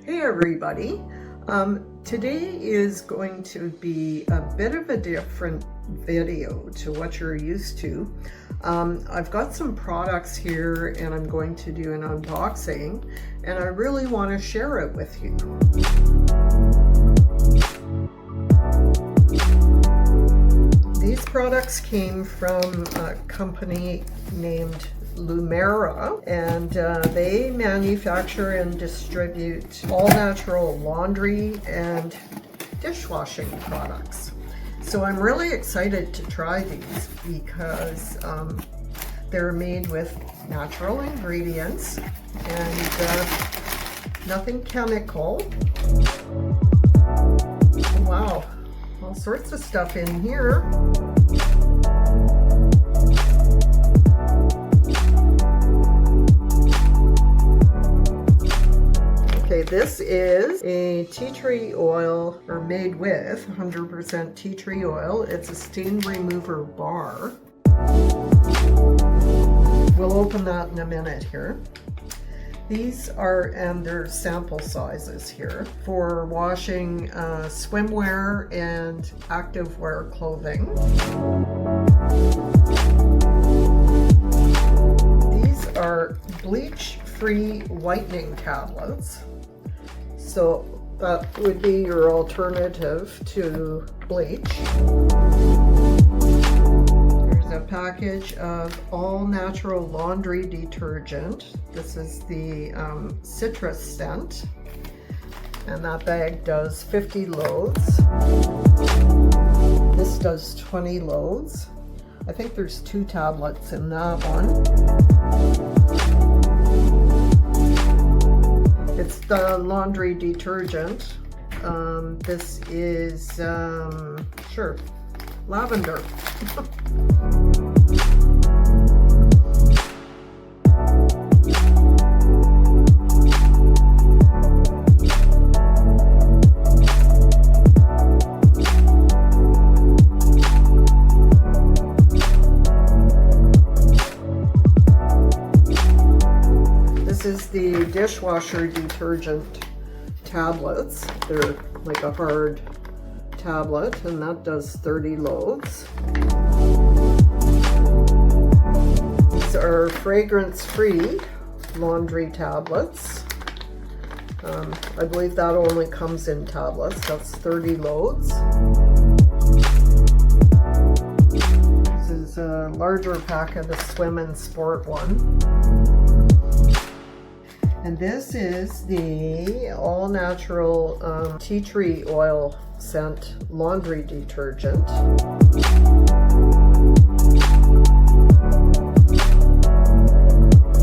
Hey everybody, today is going to be a bit of a different video to what you're used to. I've got some products here and I'm going to do an unboxing, and I really want to share it with you. These products came from a company named Lumehra, and they manufacture and distribute all-natural laundry and dishwashing products. So I'm really excited to try these because they're made with natural ingredients and nothing chemical. Wow, all sorts of stuff in here. Okay, this is a tea tree oil, or made with 100% tea tree oil. It's a stain remover bar. We'll open that in a minute here. These are, and they're sample sizes here, for washing swimwear and activewear clothing. These are bleach-free whitening tablets. So that would be your alternative to bleach. There's a package of all-natural laundry detergent. This is the citrus scent, and that bag does 50 loads. This does 20 loads. I think there's 2 tablets in that one. It's the laundry detergent. This is, sure, lavender. This is the dishwasher detergent tablets. They're like a hard tablet, and that does 30 loads. These are fragrance-free laundry tablets. I believe that only comes in tablets. That's 30 loads. This is a larger pack of the swim and sport one. And this is the all-natural tea tree oil scent laundry detergent.